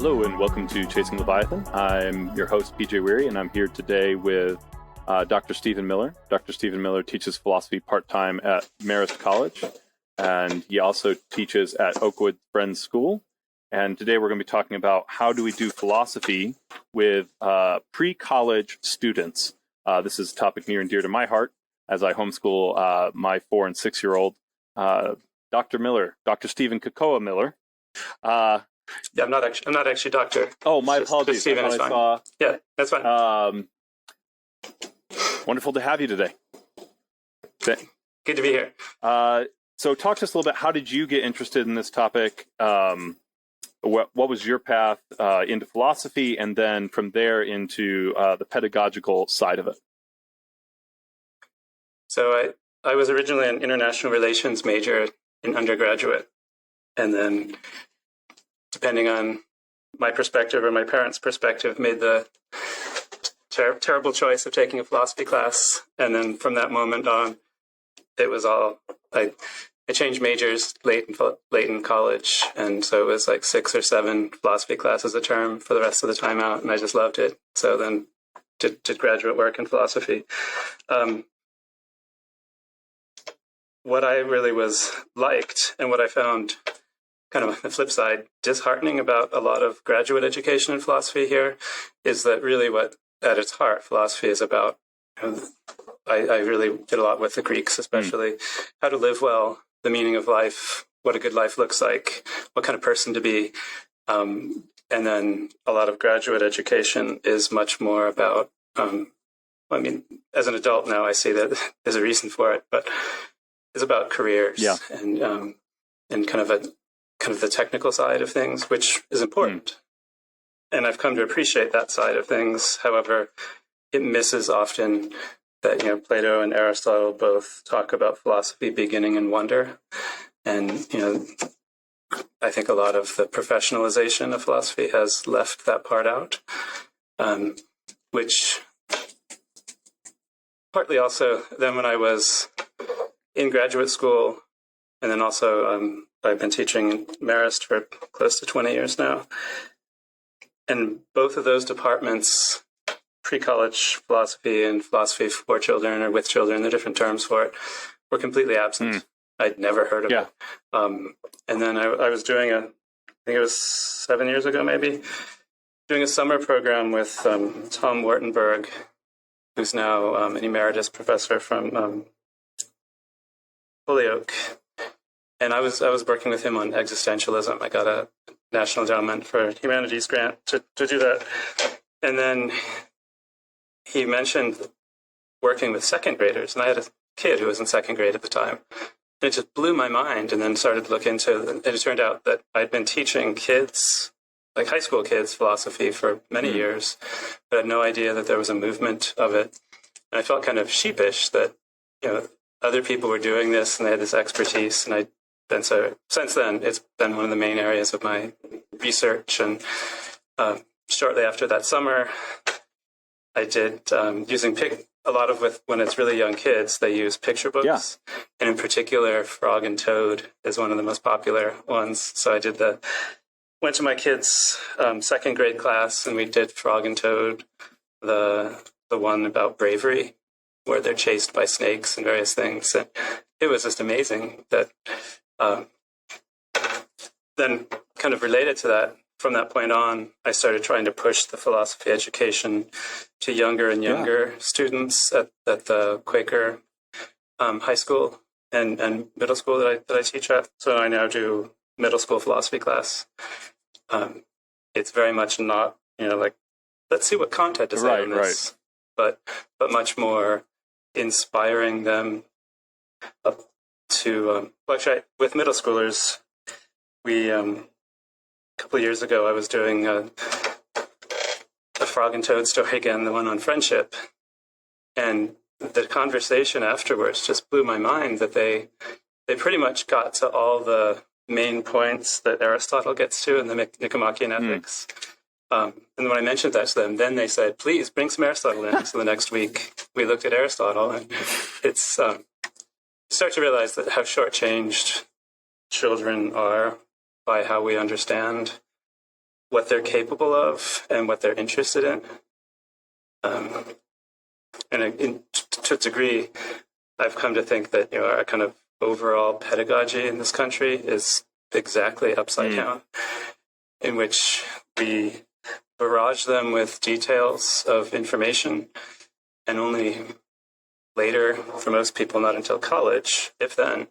Hello and welcome to Chasing Leviathan. I'm your host, PJ Wehry, and I'm here today with Dr. Stephen Miller. Dr. Stephen Miller teaches philosophy part-time at Marist College, and he also teaches at Oakwood Friends School. And today we're going to be talking about how do we do philosophy with pre-college students. This is a topic near and dear to my heart as I homeschool my 4- and 6-year-old. Dr. Miller, Dr. Stephen Kekoa Miller. Yeah, I'm not actually doctor. Oh, my apologies. Just Stephen is fine. Yeah, that's fine. Wonderful to have you today. Good to be here. So talk to us a little bit. How did you get interested in this topic? What was your path into philosophy, and then from there into the pedagogical side of it? So I was originally an international relations major in undergraduate, and then depending on my perspective or my parents' perspective, made the terrible choice of taking a philosophy class. And then from that moment on, it was all, I changed majors late in college. And so it was like 6 or 7 philosophy classes a term for the rest of the time out. And I just loved it. So then did graduate work in philosophy. What I really liked and what I found kind of on the flip side, disheartening about a lot of graduate education in philosophy here is that really what, at its heart, philosophy is about. I really did a lot with the Greeks, especially how to live well, the meaning of life, what a good life looks like, what kind of person to be. And then a lot of graduate education is much more about, as an adult now, I see that there's a reason for it, but it's about careers and kind of the technical side of things, which is important. And I've come to appreciate that side of things. However, it misses often that, Plato and Aristotle both talk about philosophy beginning in wonder. And, I think a lot of the professionalization of philosophy has left that part out, which partly also then when I was in graduate school, and then also I've been teaching in Marist for close to 20 years now. And both of those departments, pre-college philosophy and philosophy for children or with children, the different terms for it, were completely absent. I'd never heard of it. And then I was doing I think it was 7 years ago maybe, doing a summer program with Tom Wartenberg, who's now an emeritus professor from Holyoke. And I was working with him on existentialism. I got a National Endowment for Humanities grant to do that. And then he mentioned working with second graders. And I had a kid who was in second grade at the time. And it just blew my mind, and then started to look into it. And it turned out that I'd been teaching kids, like high school kids, philosophy for many years, but had no idea that there was a movement of it. And I felt kind of sheepish that, other people were doing this and they had this expertise. And so since then, it's been one of the main areas of my research. And shortly after that summer, I did using a lot of when it's really young kids, they use picture books. And in particular, Frog and Toad is one of the most popular ones. So I went to my kids' second grade class, and we did Frog and Toad, the one about bravery, where they're chased by snakes and various things. And it was just amazing that then kind of related to that, from that point on, I started trying to push the philosophy education to younger and younger students at the Quaker high school and middle school that I teach at. So I now do middle school philosophy class. It's very much not, let's see what content is in this, but much more inspiring them up to, actually, with middle schoolers, we, a couple of years ago, I was doing a Frog and Toad story again, the one on friendship. And the conversation afterwards just blew my mind that they pretty much got to all the main points that Aristotle gets to in the Nicomachean Ethics. And when I mentioned that to them, then they said, please bring some Aristotle in. So the next week we looked at Aristotle, and it's start to realize that how shortchanged children are by how we understand what they're capable of and what they're interested in. To a degree, I've come to think that our kind of overall pedagogy in this country is exactly upside down, in which we barrage them with details of information, and only later, for most people, not until college, if then,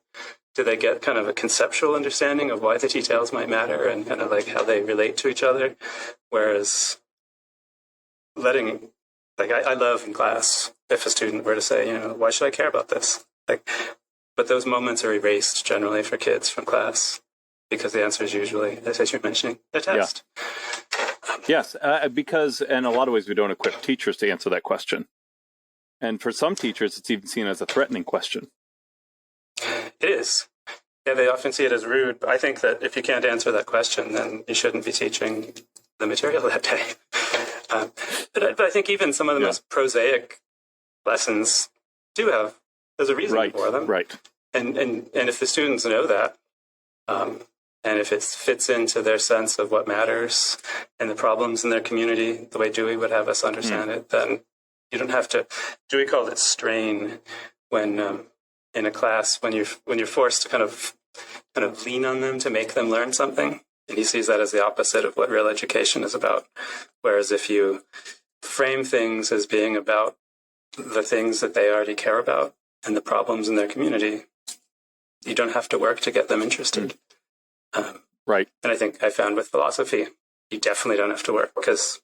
do they get kind of a conceptual understanding of why the details might matter and kind of like how they relate to each other. Whereas I love in class if a student were to say, why should I care about this? But those moments are erased generally for kids from class because the answer is usually, as you're mentioning, a test. Yes, because in a lot of ways we don't equip teachers to answer that question. And for some teachers, it's even seen as a threatening question. It is. Yeah, they often see it as rude. But I think that if you can't answer that question, then you shouldn't be teaching the material that day. But I think even some of the most prosaic lessons there's a reason for them. Right. And if the students know that, and if it fits into their sense of what matters and the problems in their community, the way Dewey would have us understand it, then you don't have to. Dewey called it strain when in a class when you're forced to kind of lean on them to make them learn something, and he sees that as the opposite of what real education is about. Whereas if you frame things as being about the things that they already care about and the problems in their community, you don't have to work to get them interested. Right. And I think I found with philosophy, you definitely don't have to work, because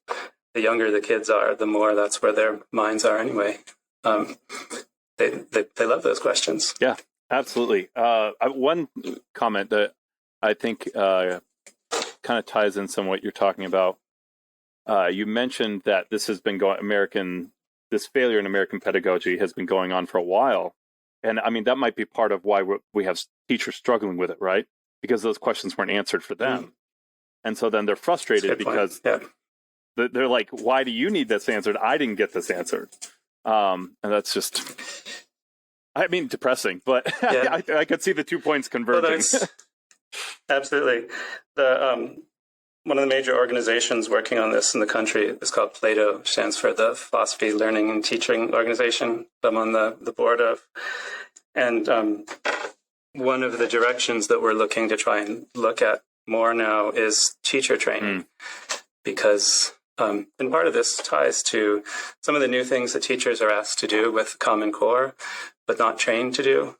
the younger the kids are, the more that's where their minds are anyway. They love those questions. Yeah, absolutely. One comment that I think kind of ties in some of what you're talking about. You mentioned that this has been this failure in American pedagogy has been going on for a while. And I mean, that might be part of why we have teachers struggling with it, right? Because those questions weren't answered for them. And so then they're frustrated because they're like, why do you need this answered? I didn't get this answered. And that's just, depressing, but I could see the 2 points converging. Well, absolutely. One of the major organizations working on this in the country is called Plato, which stands for the Philosophy, Learning, and Teaching Organization I'm on the board of. And one of the directions that we're looking to try and look at more now is teacher training, because and part of this ties to some of the new things that teachers are asked to do with Common Core, but not trained to do,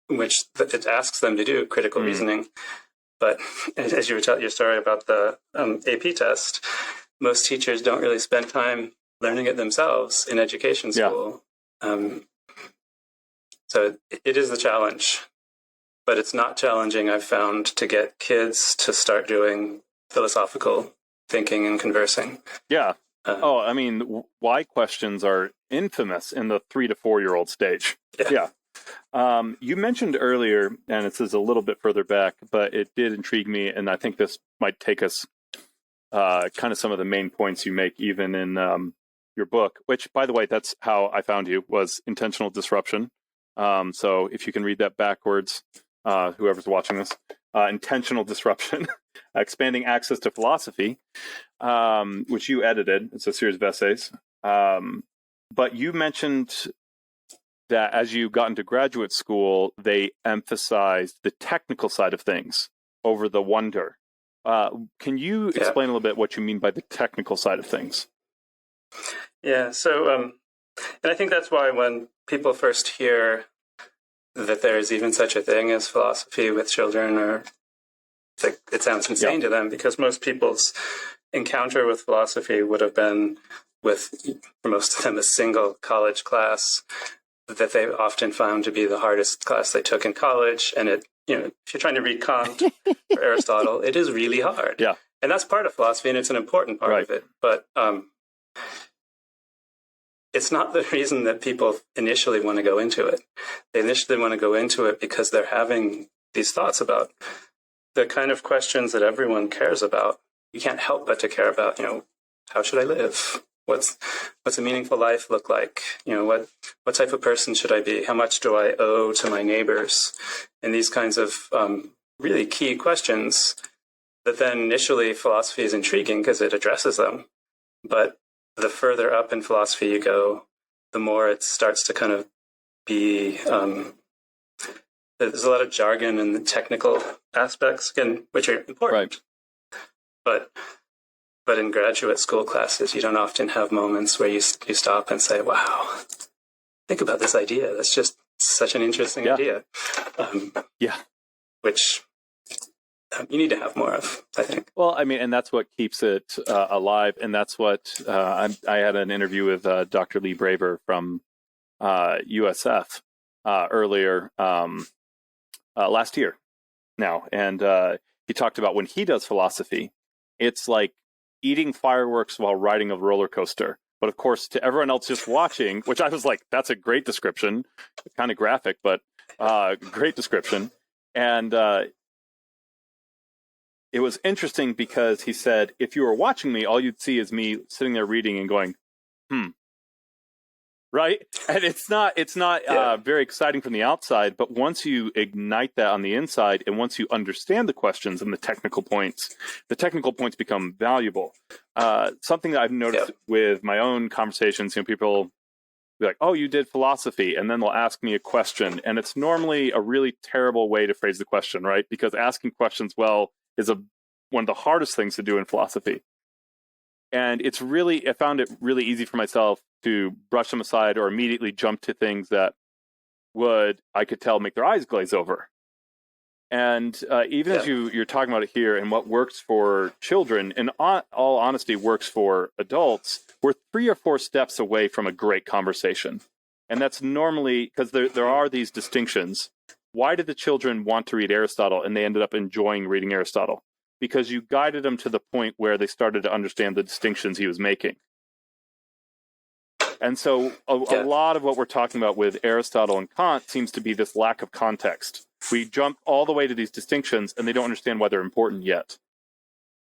which it asks them to do critical reasoning. But as you were telling your story about the AP test, most teachers don't really spend time learning it themselves in education school. So it is the challenge, but it's not challenging, I've found, to get kids to start doing philosophical thinking and conversing. Yeah. Why questions are infamous in the 3 to 4 year old stage. Yeah. You mentioned earlier, and this is a little bit further back, but it did intrigue me, and I think this might take us kind of some of the main points you make even in your book, which, by the way, that's how I found you, was intentional disruption. So if you can read that backwards, whoever's watching this, intentional disruption, expanding access to philosophy, which you edited. It's a series of essays. But you mentioned that as you got into graduate school, they emphasized the technical side of things over the wonder. Can you explain a little bit what you mean by the technical side of things? Yeah, so, and I think that's why when people first hear that there is even such a thing as philosophy with children, it sounds insane to them, because most people's encounter with philosophy would have been with, for most of them, a single college class that they often found to be the hardest class they took in college. And if you're trying to read Kant or Aristotle, it is really hard. Yeah. And that's part of philosophy, and it's an important part of it. But it's not the reason that people initially want to go into it. They initially want to go into it because they're having these thoughts about the kind of questions that everyone cares about. You can't help but to care about, how should I live? What's a meaningful life look like? What type of person should I be? How much do I owe to my neighbors? And these kinds of really key questions But then initially philosophy is intriguing because it addresses them. But the further up in philosophy you go, the more it starts to kind of be, there's a lot of jargon and the technical aspects, again, which are important. Right. But in graduate school classes, you don't often have moments where you stop and say, wow, think about this idea. That's just such an interesting idea. Which you need to have more of, I think. Well, I mean, and that's what keeps it alive. And that's what I had an interview with Dr. Lee Braver from USF earlier last year now. And he talked about when he does philosophy, it's like eating fireworks while riding a roller coaster. But of course, to everyone else just watching, which I was like, that's a great description, kind of graphic, but great description. And it was interesting because he said, if you were watching me, all you'd see is me sitting there reading and going, right? And it's not very exciting from the outside, but once you ignite that on the inside, and once you understand the questions and the technical points become valuable. Something that I've noticed with my own conversations, people be like, oh, you did philosophy, and then they'll ask me a question, and it's normally a really terrible way to phrase the question, right? Because asking questions well is one of the hardest things to do in philosophy. And I found it really easy for myself to brush them aside or immediately jump to things that I could tell, make their eyes glaze over. And even as you're talking about it here, and what works for children, and all honesty works for adults, we're 3 or 4 steps away from a great conversation. And that's normally because there are these distinctions. Why did the children want to read Aristotle and they ended up enjoying reading Aristotle? Because you guided them to the point where they started to understand the distinctions he was making. And so a lot of what we're talking about with Aristotle and Kant seems to be this lack of context. We jump all the way to these distinctions and they don't understand why they're important yet.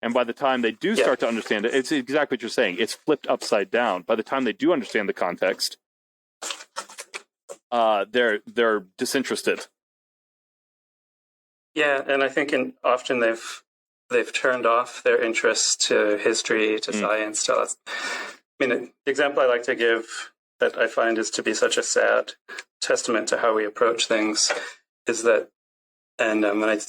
And by the time they do start to understand it, it's exactly what you're saying. It's flipped upside down. By the time they do understand the context, they're disinterested. Yeah, and I think often they've turned off their interest to history, to science. To the example I like to give that I find is to be such a sad testament to how we approach things is that, and when I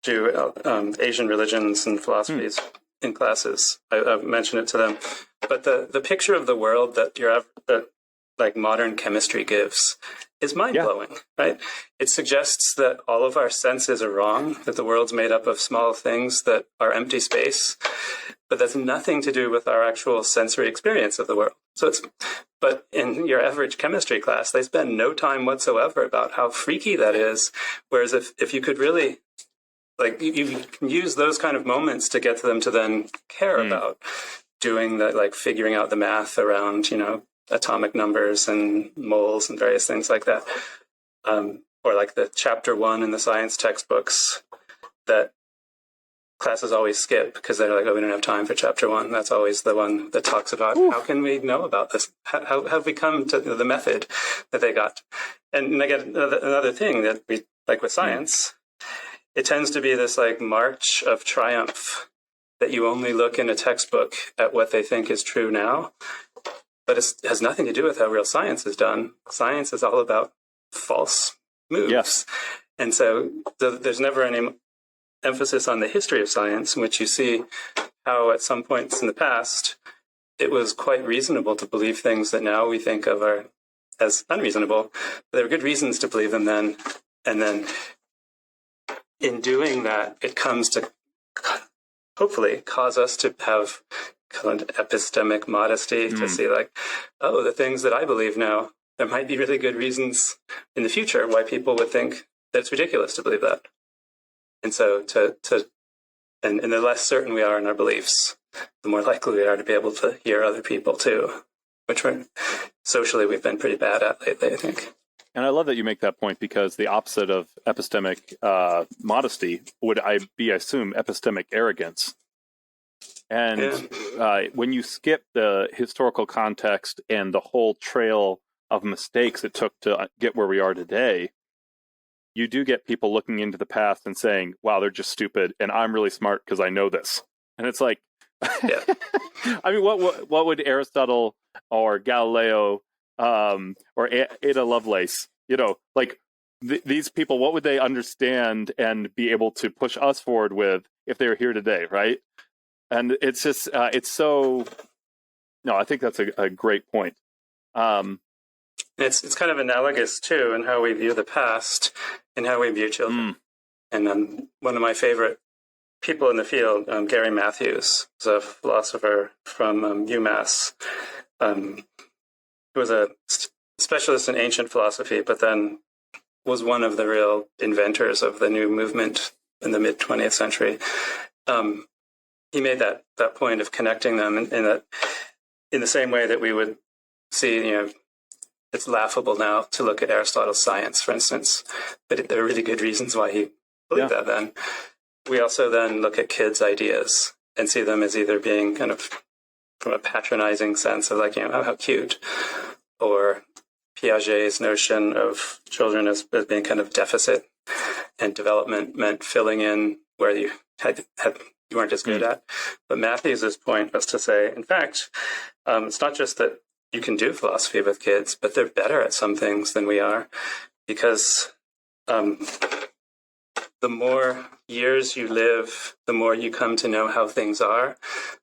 do Asian religions and philosophies in classes, I mention it to them. But the picture of the world that like modern chemistry gives is mind-blowing, right? It suggests that all of our senses are wrong, that the world's made up of small things that are empty space, but that's nothing to do with our actual sensory experience of the world. But in your average chemistry class, they spend no time whatsoever about how freaky that is. Whereas if you could really, you can use those kind of moments to get them to then care about doing that, figuring out the math around, atomic numbers and moles and various things like that. Or like the chapter 1 in the science textbooks that classes always skip because they're like, oh, we don't have time for chapter 1. That's always the one that talks about how can we know about this? How have we come to the method that they got? And I get another thing that we, like with science, it tends to be this march of triumph that you only look in a textbook at what they think is true now. But it has nothing to do with how real science is done. Science is all about false moves. Yes. And so there's never any emphasis on the history of science, in which you see how at some points in the past, it was quite reasonable to believe things that now we think of as unreasonable. But there were good reasons to believe them then. And then in doing that, it comes to hopefully cause us to have kind of epistemic modesty to see the things that I believe now, there might be really good reasons in the future why people would think that it's ridiculous to believe that. And so and the less certain we are in our beliefs, the more likely we are to be able to hear other people too, which socially we've been pretty bad at lately, I think. And I love that you make that point, because the opposite of epistemic modesty would I assume, epistemic arrogance. And when you skip the historical context and the whole trail of mistakes it took to get where we are today, you do get people looking into the past and saying, wow, they're just stupid, and I'm really smart because I know this. And it's like, Yeah. I mean, what would Aristotle or Galileo or Ada Lovelace, like these people, what would they understand and be able to push us forward with if they were here today, right? And it's just, it's so, no, I think that's a great point. It's kind of analogous, too, in how we view the past and how we view children. And one of my favorite people in the field, Gary Matthews, is a philosopher from UMass, who was a specialist in ancient philosophy, but then was one of the real inventors of the new movement in the mid-20th century. He made that point of connecting them in the same way that we would see, it's laughable now to look at Aristotle's science, for instance, but there are really good reasons why he believed that then. We also then look at kids' ideas and see them as either being kind of from a patronizing sense of like, oh, how cute, or Piaget's notion of children as being kind of deficit, and development meant filling in where you you weren't as good at. But Matthews's point was to say, in fact, it's not just that you can do philosophy with kids, but they're better at some things than we are, because the more years you live, the more you come to know how things are,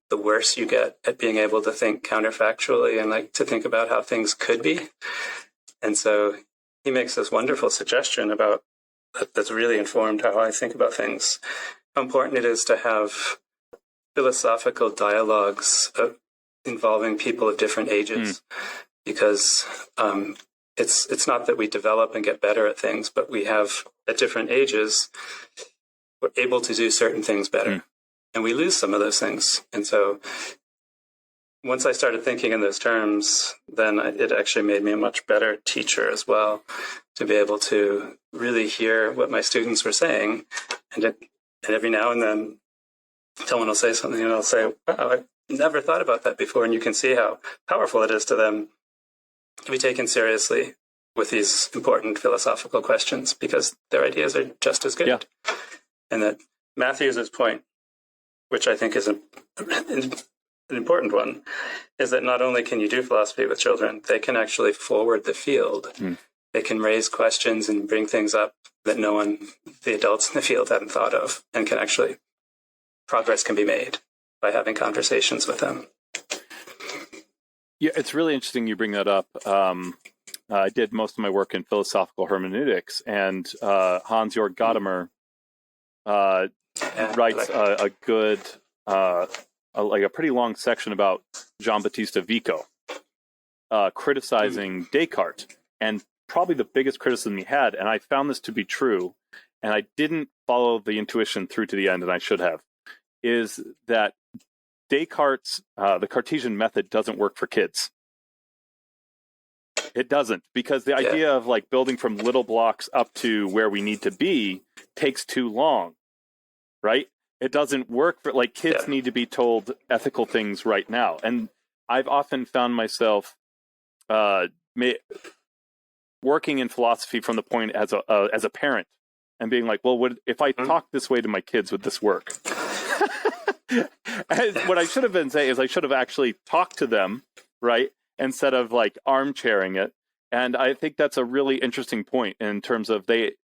the worse you get at being able to think counterfactually and like to think about how things could be. And so he makes this wonderful suggestion about that's really informed how I think about things, how important it is to have philosophical dialogues involving people of different ages, because it's not that we develop and get better at things, but we have at different ages, we're able to do certain things better, and we lose some of those things. And so once I started thinking in those terms, then it actually made me a much better teacher as well, to be able to really hear what my students were saying. And every now and then someone will say something and I'll say, wow, I never thought about that before. And you can see how powerful it is to them to be taken seriously with these important philosophical questions, because their ideas are just as good. Yeah. And that Matthews's point, which I think is an important one, is that not only can you do philosophy with children, they can actually forward the field. They can raise questions and bring things up that the adults in the field hadn't thought of, and can actually, progress can be made by having conversations with them. Yeah, it's really interesting you bring that up. I did most of my work in philosophical hermeneutics, and Hans-Jörg Gadamer writes a good, like a pretty long section about Giambattista Vico, criticizing Descartes, and probably the biggest criticism he had, and I found this to be true, and I didn't follow the intuition through to the end, and I should have, is that Descartes, the Cartesian method doesn't work for kids. It doesn't, because the idea of like building from little blocks up to where we need to be takes too long, right? It doesn't work for, like, kids need to be told ethical things right now. And I've often found myself working in philosophy from the point as a parent and being like, well, if I talk this way to my kids, would this work? And what I should have been saying is I should have actually talked to them, right? Instead of like armchairing it. And I think that's a really interesting point in terms of they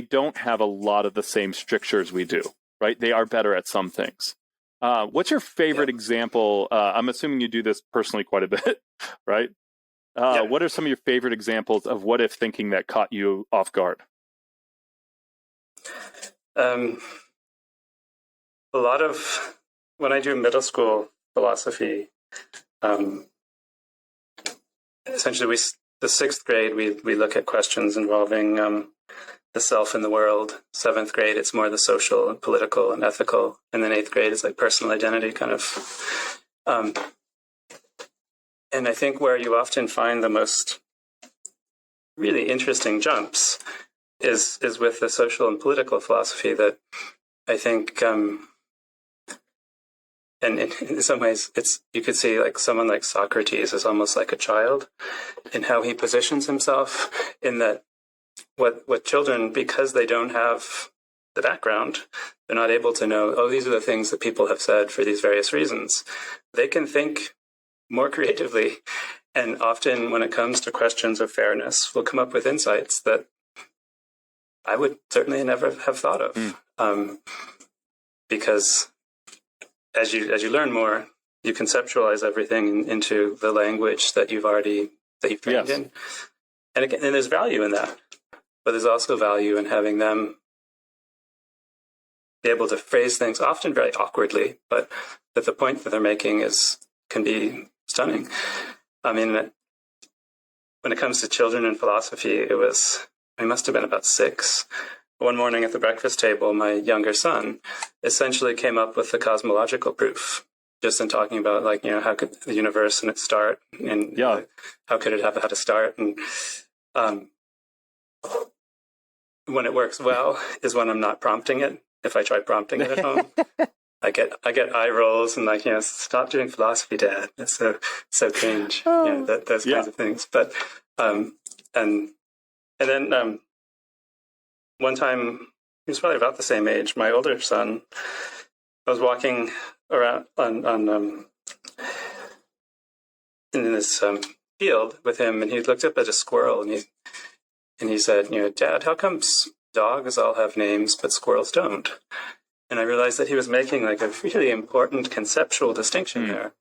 don't have a lot of the same strictures we do, right? They are better at some things. What's your favorite example? I'm assuming you do this personally quite a bit, right? What are some of your favorite examples of what if thinking that caught you off guard? A lot of, when I do middle school philosophy, essentially the sixth grade, we look at questions involving the self in the world. Seventh grade, it's more the social and political and ethical. And then eighth grade, it's like personal identity kind of. And I think where you often find the most really interesting jumps is with the social and political philosophy that I think, and in some ways, you could see like someone like Socrates is almost like a child in how he positions himself, in that what children, because they don't have the background, they're not able to know, oh, these are the things that people have said for these various reasons. They can think more creatively. And often when it comes to questions of fairness, we'll come up with insights that I would certainly never have thought of. Because as you learn more, you conceptualize everything into the language that you've trained in. And again, and there's value in that. But there's also value in having them be able to phrase things often very awkwardly, but that the point that they're making can be stunning. I mean, when it comes to children in philosophy, I must have been about 6. One morning at the breakfast table, my younger son essentially came up with the cosmological proof, just in talking about, like, how could the universe and its start, and how could it have had a start, and when it works well is when I'm not prompting it. If I try prompting it at home, I get eye rolls and, like, stop doing philosophy, Dad. It's so cringe. Those kinds of things. But and then one time, he was probably about the same age, my older son, I was walking around on in this field with him, and he looked up at a squirrel, and he said, Dad, how come dogs all have names but squirrels don't? And I realized that he was making, like, a really important conceptual distinction there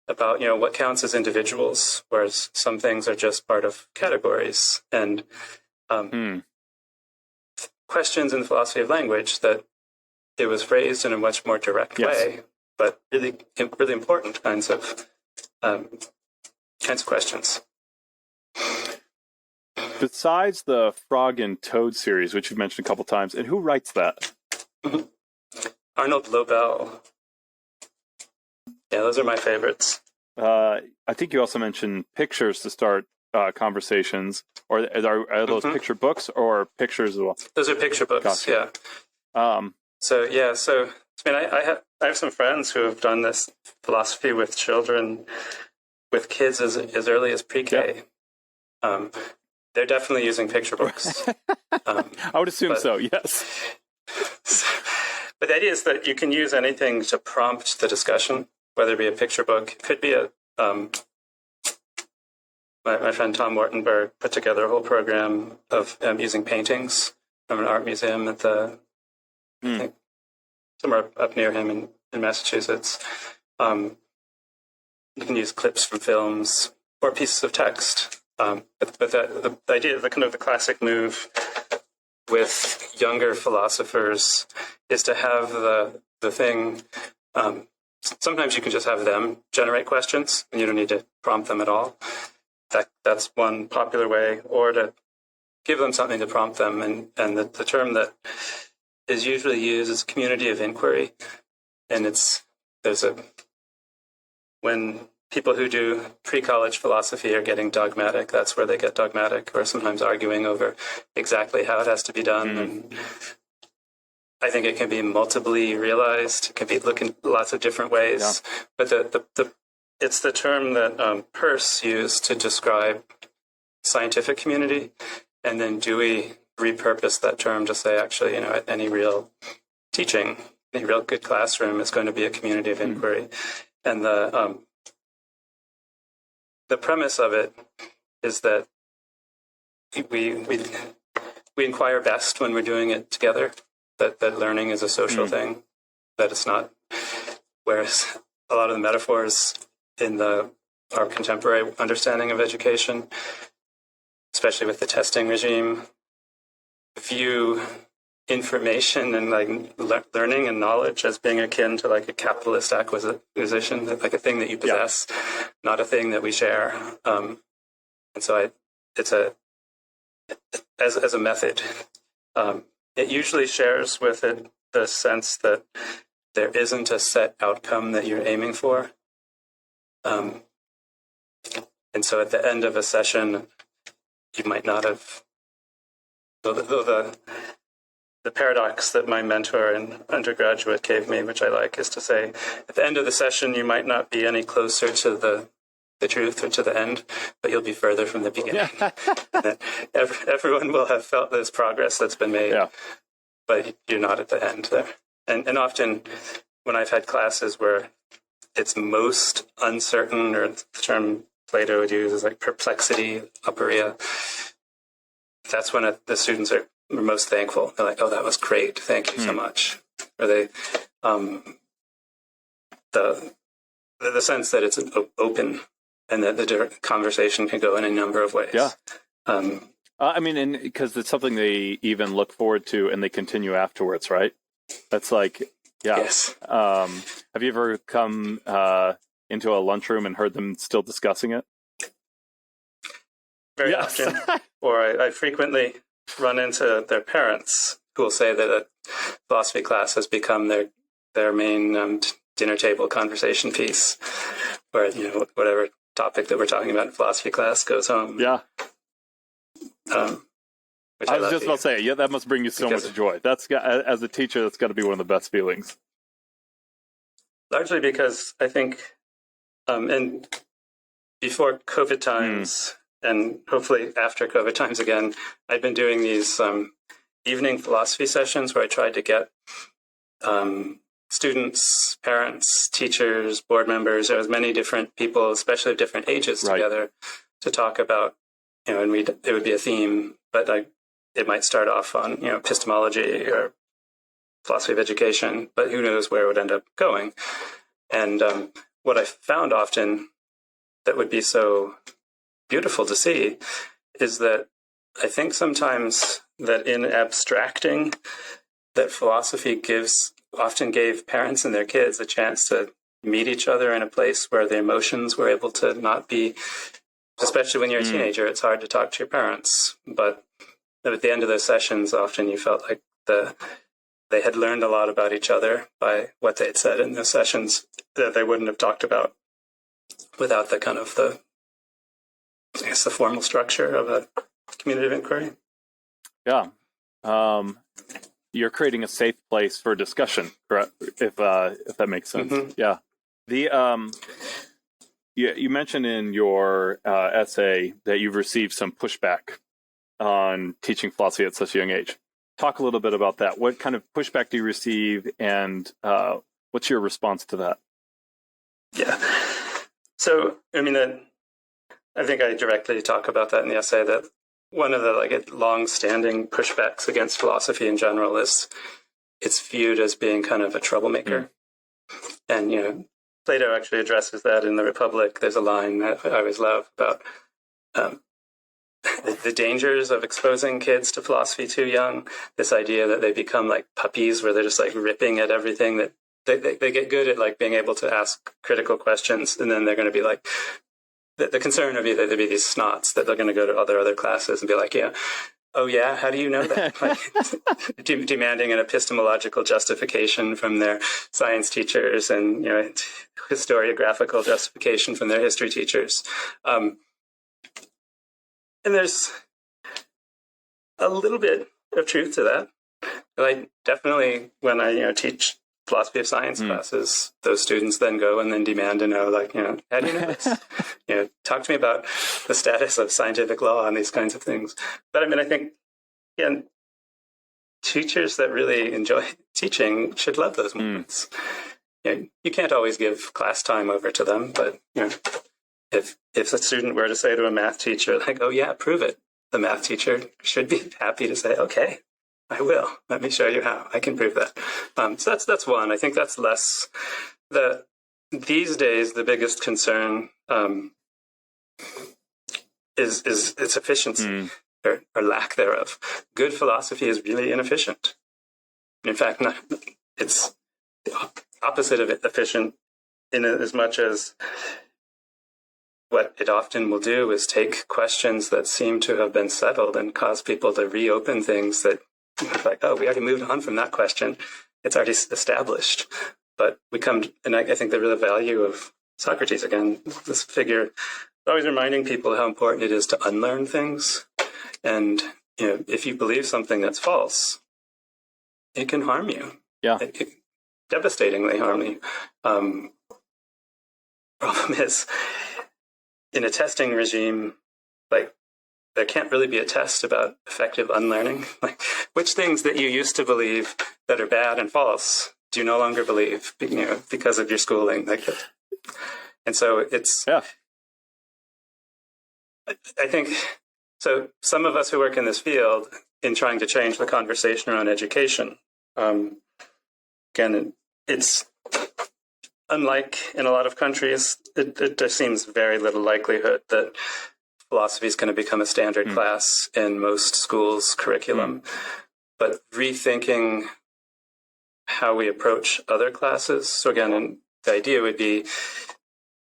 about, what counts as individuals, whereas some things are just part of categories. And questions in the philosophy of language that it was phrased in a much more direct way, but really, really important kinds of questions. Besides the Frog and Toad series, which you've mentioned a couple times, and who writes that? Arnold Lobel. Yeah, those are my favorites. I think you also mentioned pictures to start conversations, or are those picture books or pictures as well? Those are picture books. Gotcha. Yeah. So I mean, I have some friends who have done this philosophy with children, with kids as early as pre-K. Yeah. They're definitely using picture books. I would assume so. Yes. But the idea is that you can use anything to prompt the discussion, whether it be a picture book. It could be my friend Tom Wartenberg put together a whole program of using paintings from an art museum at I think somewhere up near him in Massachusetts. You can use clips from films or pieces of text. But the idea, the kind of the classic move with younger philosophers is to have the thing. Sometimes you can just have them generate questions, and you don't need to prompt them at all. That's one popular way, or to give them something to prompt them. And the term that is usually used is community of inquiry, and when people who do pre-college philosophy are getting dogmatic, that's where they get dogmatic, or sometimes arguing over exactly how it has to be done. And I think it can be multiply realized. It can be looking lots of different ways. Yeah. But it's the term that Peirce used to describe scientific community, and then Dewey repurposed that term to say, actually, any real teaching, any real good classroom is going to be a community of inquiry. And the premise of it is that we inquire best when we're doing it together, that learning is a social thing, that it's not, whereas a lot of the metaphors in our contemporary understanding of education, especially with the testing regime, view information and, like, learning and knowledge as being akin to, like, a capitalist acquisition, like a thing that you possess, not a thing that we share. And so it's as a method, it usually shares with it the sense that there isn't a set outcome that you're aiming for. And so at the end of a session, you might not have, though the paradox that my mentor in undergraduate gave me, which I like, is to say, at the end of the session, you might not be any closer to the the truth or to the end, but you'll be further from the beginning. That everyone will have felt this progress that's been made, but you're not at the end there. And often when I've had classes where it's most uncertain, or the term Plato would use is like perplexity, aporia, that's when the students are most thankful. They're like, oh, that was great. Thank you so much. Or they, the sense that it's open and that the conversation can go in a number of ways. Yeah. I mean, and because it's something they even look forward to and they continue afterwards, right? That's like, yeah. Yes. Have you ever come into a lunchroom and heard them still discussing it? Very often. Or I frequently run into their parents who will say that a philosophy class has become their main dinner table conversation piece, where, whatever topic that we're talking about in philosophy class goes home. Yeah. Which I was just about to say, that must bring you so much joy. As a teacher, that's got to be one of the best feelings. Largely because I think, and before COVID times, and hopefully after COVID times again, I've been doing these evening philosophy sessions where I tried to get students, parents, teachers, board members, as many different people, especially of different ages, together to talk about, and it would be a theme, but it might start off on, epistemology or philosophy of education, but who knows where it would end up going. And what I found often that would be so beautiful to see is that I think sometimes that in abstracting, that philosophy often gave parents and their kids a chance to meet each other in a place where the emotions were able to not be, especially when you're a teenager, it's hard to talk to your parents. But at the end of those sessions, often you felt like they had learned a lot about each other by what they had said in those sessions that they wouldn't have talked about without the kind of the formal structure of a community of inquiry. Yeah. You're creating a safe place for discussion, correct? If that makes sense. Mm-hmm. Yeah. You mentioned in your essay that you've received some pushback on teaching philosophy at such a young age. Talk a little bit about that. What kind of pushback do you receive, and what's your response to that? Yeah. So, I mean, I think I directly talk about that in the essay, that one of the long-standing pushbacks against philosophy in general is it's viewed as being kind of a troublemaker. And, Plato actually addresses that in the Republic. There's a line that I always love about the dangers of exposing kids to philosophy too young. This idea that they become like puppies where they're just ripping at everything, that they get good at being able to ask critical questions, and then they're going to be the concern would be that there'd be these snots that they're going to go to other classes and be like, oh yeah, how do you know that? Demanding an epistemological justification from their science teachers and historiographical justification from their history teachers. And there's a little bit of truth to that. Definitely when I teach philosophy of science classes, those students then go and then demand to know, how do you know this? Talk to me about the status of scientific law and these kinds of things. But I think, again, teachers that really enjoy teaching should love those moments. You can't always give class time over to them, but if a student were to say to a math teacher, oh yeah, prove it, the math teacher should be happy to say, okay, I will. Let me show you how I can prove that. So that's one. I think that's less. These days, the biggest concern is its efficiency or lack thereof. Good philosophy is really inefficient. In fact, it's the opposite of efficient, in as much as what it often will do is take questions that seem to have been settled and cause people to reopen things that, oh, we already moved on from that question. It's already established. But and I think the real value of Socrates, again, this figure, always reminding people how important it is to unlearn things. And, if you believe something that's false, it can harm you. Yeah. It can devastatingly harm you. Problem is, in a testing regime, like there can't really be a test about effective unlearning. Like which things that you used to believe that are bad and false do you no longer believe, because of your schooling. And so it's, I think, so some of us who work in this field in trying to change the conversation around education, again, it's unlike in a lot of countries, there seems very little likelihood that philosophy is going to become a standard class in most schools' curriculum. But rethinking how we approach other classes. So again, the idea would be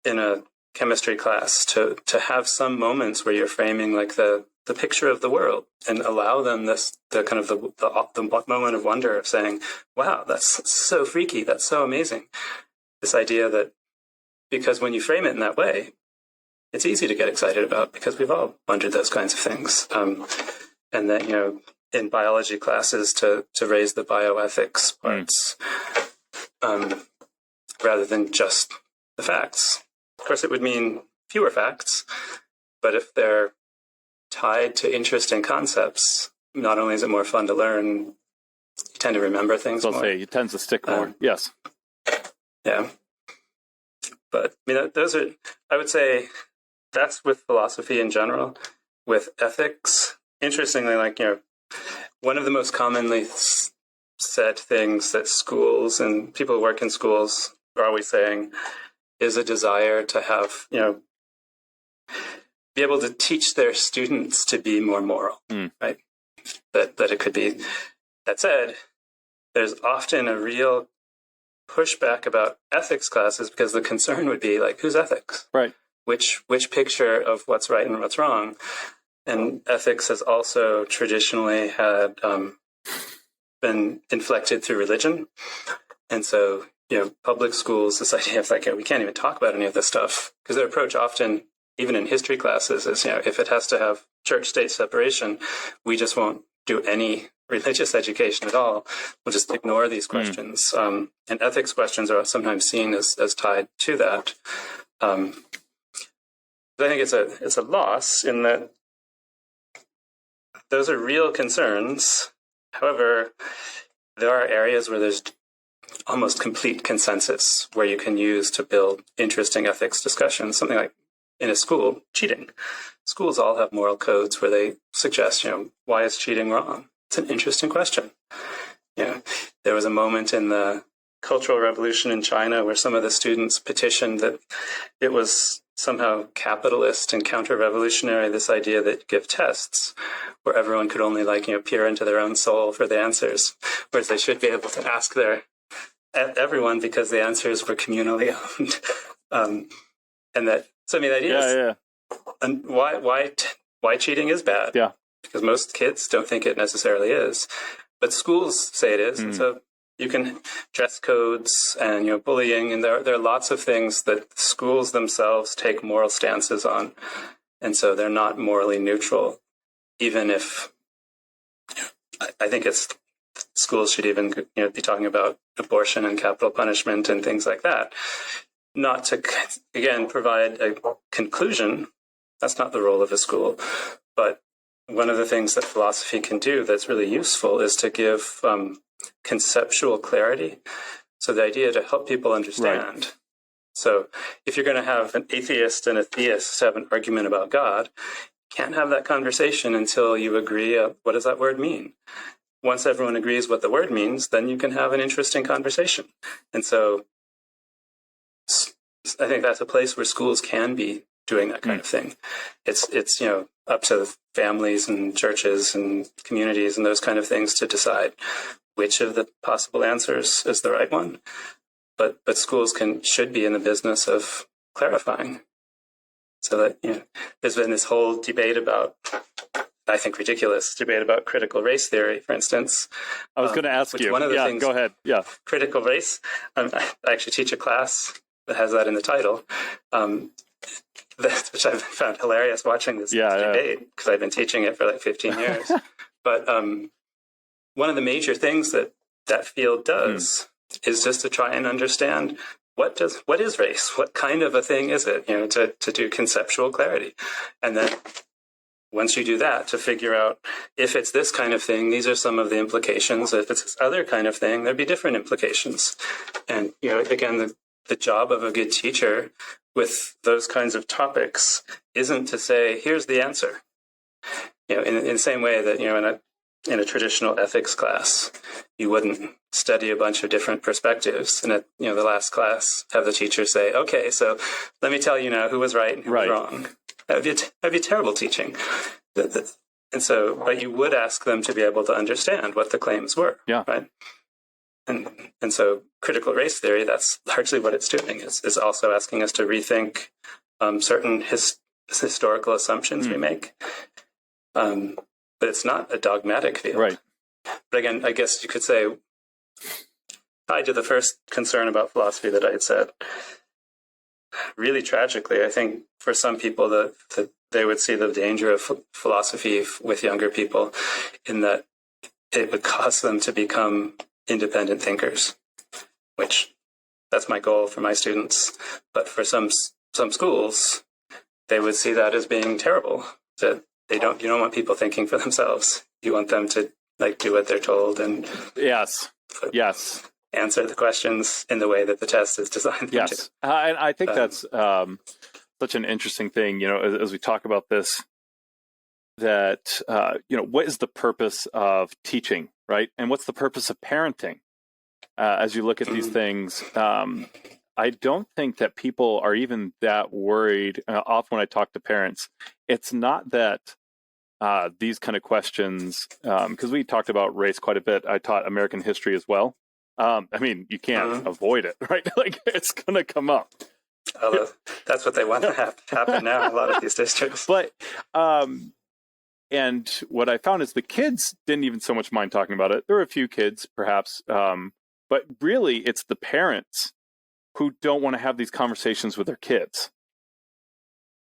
in a chemistry class to have some moments where you're framing like the picture of the world and allow them the moment of wonder of saying, wow, that's so freaky, that's so amazing. This idea that because when you frame it in that way, it's easy to get excited about because we've all wondered those kinds of things. And that, in biology classes to raise the bioethics parts rather than just the facts. Of course, it would mean fewer facts, but if they're tied to interesting concepts, not only is it more fun to learn, you tend to remember things more. It tends to stick more. Yes. Yeah. But those are, I would say, that's with philosophy in general. With ethics, interestingly, one of the most commonly said things that schools and people who work in schools are always saying is a desire to have, be able to teach their students to be more moral, right? That it could be. That said, there's often a real pushback about ethics classes because the concern would be whose ethics? Right. Which picture of what's right and what's wrong? And ethics has also traditionally had been inflected through religion. And so, public schools, this idea of we can't even talk about any of this stuff because their approach often, even in history classes, is, if it has to have church-state separation, we just won't do any religious education at all. We'll just ignore these questions. And ethics questions are sometimes seen as tied to that. I think it's a loss in that those are real concerns. However, there are areas where there's almost complete consensus where you can use to build interesting ethics discussions. Something like in a school, cheating. Schools all have moral codes where they suggest, why is cheating wrong? It's an interesting question. There was a moment in the Cultural Revolution in China where some of the students petitioned that it was somehow capitalist and counter-revolutionary, this idea that you give tests where everyone could only peer into their own soul for the answers, whereas they should be able to ask everyone because the answers were communally owned. And that, so the idea is, and why cheating is bad. Yeah. Because most kids don't think it necessarily is, but schools say it is. And so you can dress codes and bullying, and there are lots of things that schools themselves take moral stances on, and so they're not morally neutral. Even if I think schools should even be talking about abortion and capital punishment and things like that, not to again provide a conclusion. That's not the role of a school, but one of the things that philosophy can do that's really useful is to give conceptual clarity. So the idea to help people understand. Right. So if you're going to have an atheist and a theist have an argument about God, you can't have that conversation until you agree what does that word mean. Once everyone agrees what the word means, then you can have an interesting conversation. And so I think that's a place where schools can be doing that kind of thing. It's up to families and churches and communities and those kind of things to decide which of the possible answers is the right one. But schools should be in the business of clarifying. So that there's been this whole debate about, I think, ridiculous debate about critical race theory, for instance. I was going to ask you. One of the things, go ahead. Yeah, critical race. I actually teach a class that has that in the title. Which I've found hilarious watching this debate because I've been teaching it for 15 years. But one of the major things that field does is just to try and understand what is race? What kind of a thing is it? To do conceptual clarity. And then once you do that, to figure out if it's this kind of thing, these are some of the implications. If it's this other kind of thing, there'd be different implications. And, again, the job of a good teacher with those kinds of topics isn't to say, here's the answer. In the same way that, in a traditional ethics class, you wouldn't study a bunch of different perspectives. And at, the last class, have the teacher say, okay, so let me tell you now who was right and who was wrong. That'd be terrible teaching. And so, but you would ask them to be able to understand what the claims were. Yeah. Right. And so critical race theory, that's largely what it's doing, is also asking us to rethink certain historical assumptions we make. But it's not a dogmatic field. Right. But again, I guess you could say, tied to the first concern about philosophy that I had said, really tragically, I think for some people that they would see the danger of philosophy with younger people in that it would cause them to become independent thinkers, which that's my goal for my students. But for some schools, they would see that as being terrible. That you don't want people thinking for themselves. You want them to do what they're told and yes, answer the questions in the way that the test is designed. Yes, and I think that's such an interesting thing. As we talk about this, that what is the purpose of teaching, right? And what's the purpose of parenting? As you look at these things, I don't think that people are even that worried. Often when I talk to parents, it's not that these kind of questions, because we talked about race quite a bit. I taught American history as well. You can't avoid it, right? It's going to come up. Although that's what they want to have happen now in a lot of these districts. But, and what I found is the kids didn't even so much mind talking about it. There were a few kids, perhaps, but really it's the parents who don't want to have these conversations with their kids.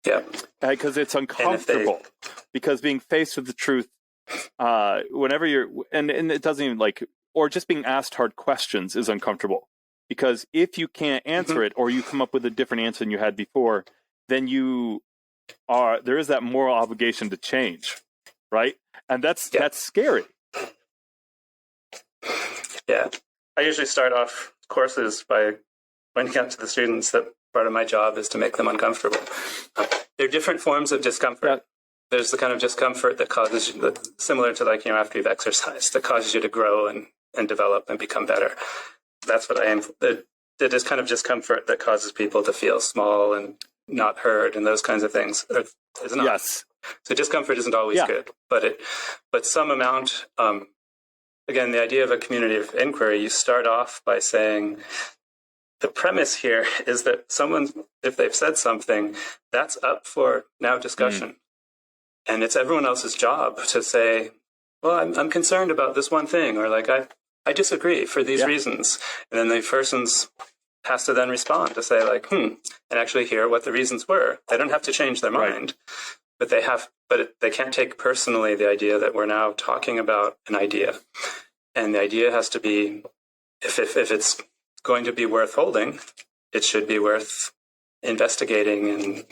Yeah. Because it's uncomfortable. Because being faced with the truth, whenever you're, and it doesn't even or just being asked hard questions is uncomfortable. Because if you can't answer it, or you come up with a different answer than you had before, then there is that moral obligation to change, right? And that's scary. Yeah. I usually start off courses by pointing out to the students that part of my job is to make them uncomfortable. There are different forms of discomfort. Yeah. There's the kind of discomfort that causes you, similar to after you've exercised, that causes you to grow and develop and become better. That's what I aim for. There's kind of discomfort that causes people to feel small and not heard and those kinds of things. It's not. Yes. So discomfort isn't always good, but some amount. Again, the idea of a community of inquiry, you start off by saying, the premise here is that someone, if they've said something, that's up for now discussion. And it's everyone else's job to say, well, I'm concerned about this one thing, or I disagree for these reasons. And then the person has to then respond to say and actually hear what the reasons were. They don't have to change their mind, but they can't take personally the idea that we're now talking about an idea. And the idea has to be, if it's going to be worth holding, it should be worth investigating and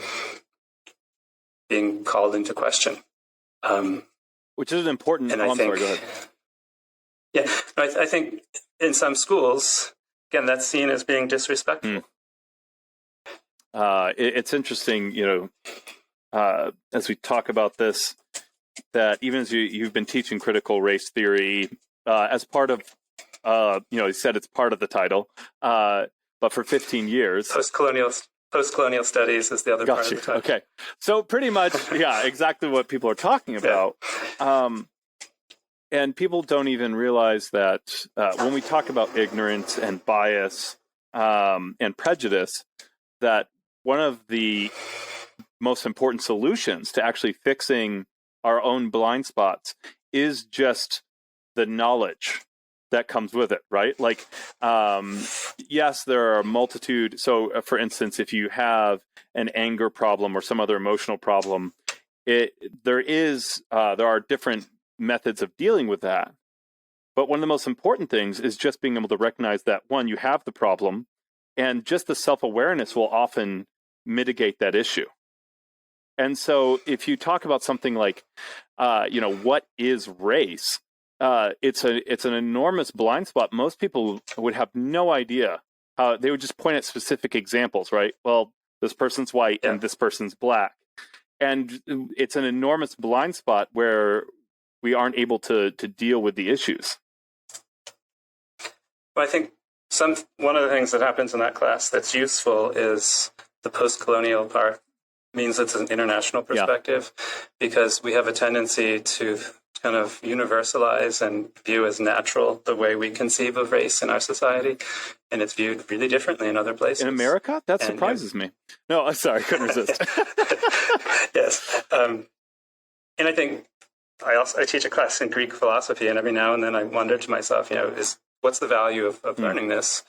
being called into question. Which is important. And I think, go ahead. Yeah, I think in some schools, again, that's seen as being disrespectful. It's interesting, as we talk about this, that even as you've been teaching critical race theory as part of, you said it's part of the title, but for 15 years. Post-colonial studies is the other part of the title. Okay. So pretty much, exactly what people are talking about. And people don't even realize that when we talk about ignorance and bias and prejudice, that one of the most important solutions to actually fixing our own blind spots is just the knowledge that comes with it, right? Yes, there are a multitude. So, for instance, if you have an anger problem or some other emotional problem, there are different methods of dealing with that. But one of the most important things is just being able to recognize that, one, you have the problem, And just the self-awareness will often mitigate that issue. And so if you talk about something like, what is race? It's an enormous blind spot. Most people would have no idea. They would just point at specific examples, right? Well, this person's white and this person's black. And it's an enormous blind spot where we aren't able to deal with the issues. Well, I think one of the things that happens in that class that's useful is the post-colonial part. Means it's an international perspective, because we have a tendency to kind of universalize and view as natural the way we conceive of race in our society, and it's viewed really differently in other places. In America? That surprises me. No, I'm sorry, I couldn't resist. Yes. And I think I teach a class in Greek philosophy, and every now and then I wonder to myself, what's the value of learning this?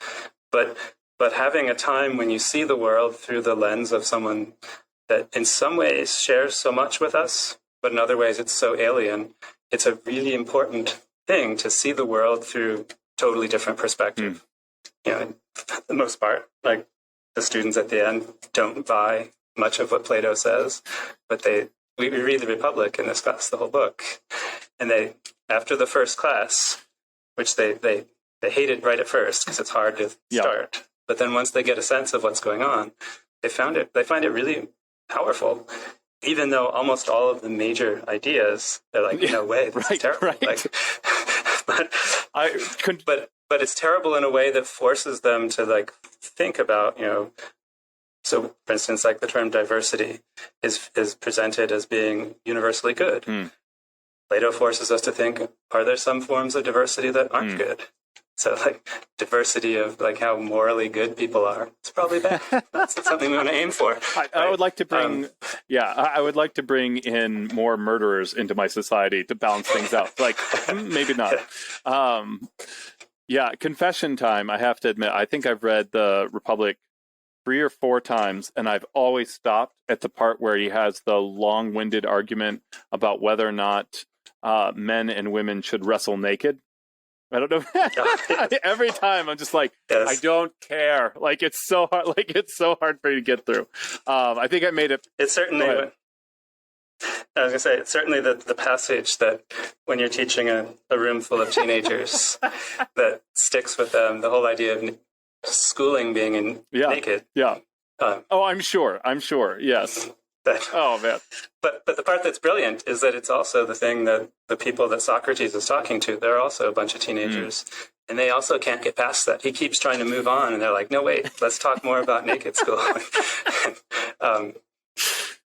But having a time when you see the world through the lens of someone that in some ways shares so much with us, but in other ways it's so alien, it's a really important thing to see the world through totally different perspective. For the most part, like the students at the end don't buy much of what Plato says, but we read the Republic in this class, the whole book, and they, after the first class, which they hate it right at first because it's hard to start, but then once they get a sense of what's going on, they find it really powerful, even though almost all of the major ideas, they're like, no way, this is terrible. Right. But it's terrible in a way that forces them to think about, so for instance, like the term diversity is presented as being universally good. Plato forces us to think, are there some forms of diversity that aren't good? So diversity of how morally good people are, it's probably bad. That's something we want to aim for. I would like to bring, I would like to bring in more murderers into my society to balance things out. Maybe not. Confession time. I have to admit, I think I've read the Republic 3 or 4 times, and I've always stopped at the part where he has the long-winded argument about whether or not men and women should wrestle naked. I don't know. Every time I'm just like, I don't care. It's so hard. It's so hard for you to get through. I think I made it. It's certainly. I was going to say, it's certainly the passage that when you're teaching a room full of teenagers that sticks with them. The whole idea of schooling being naked. Yeah. I'm sure. Yes. Oh man! But the part that's brilliant is that it's also the thing that the people that Socrates is talking to, they're also a bunch of teenagers, and they also can't get past that. He keeps trying to move on, and they're like, "No, wait, let's talk more about naked school."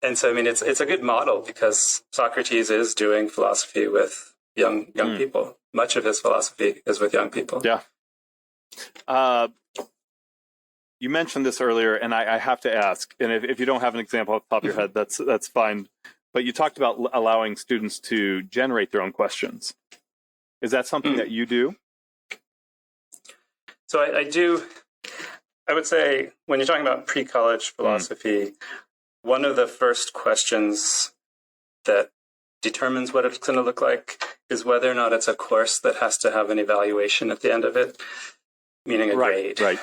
And so, I mean, it's a good model because Socrates is doing philosophy with young people. Much of his philosophy is with young people. Yeah. You mentioned this earlier, and I have to ask, and if you don't have an example off the top of your head, that's fine. But you talked about allowing students to generate their own questions. Is that something that you do? So I do. I would say when you're talking about pre-college philosophy, one of the first questions that determines what it's going to look like is whether or not it's a course that has to have an evaluation at the end of it, meaning a grade. Right.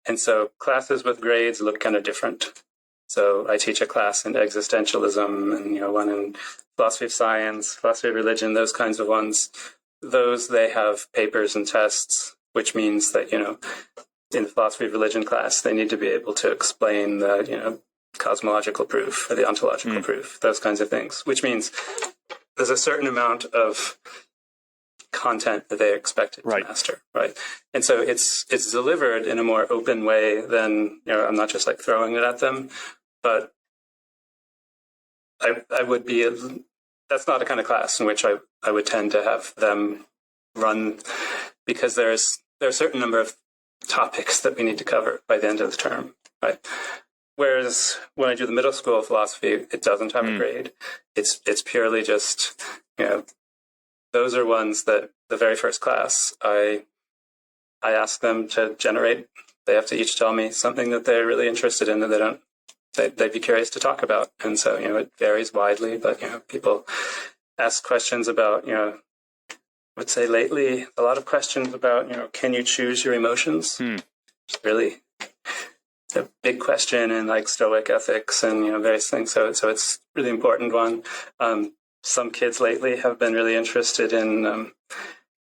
And so classes with grades look kind of different. So I teach a class in existentialism and, one in philosophy of science, philosophy of religion, those kinds of ones. Those, they have papers and tests, which means that, in the philosophy of religion class, they need to be able to explain the, cosmological proof or the ontological proof, those kinds of things, which means there's a certain amount of content that they expected to master, right? And so it's delivered in a more open way than, I'm not just throwing it at them, but I would be, that's not a kind of class in which I would tend to have them run, because there are a certain number of topics that we need to cover by the end of the term, right? Whereas when I do the middle school philosophy, it doesn't have a grade. It's purely just, those are ones that the very first class, I ask them to generate. They have to each tell me something that they're really interested in that they'd be curious to talk about. And so, it varies widely, but, people ask questions about, I would say lately, a lot of questions about, can you choose your emotions? Really, the big question in like Stoic ethics and various things. So it's a really important one. Some kids lately have been really interested in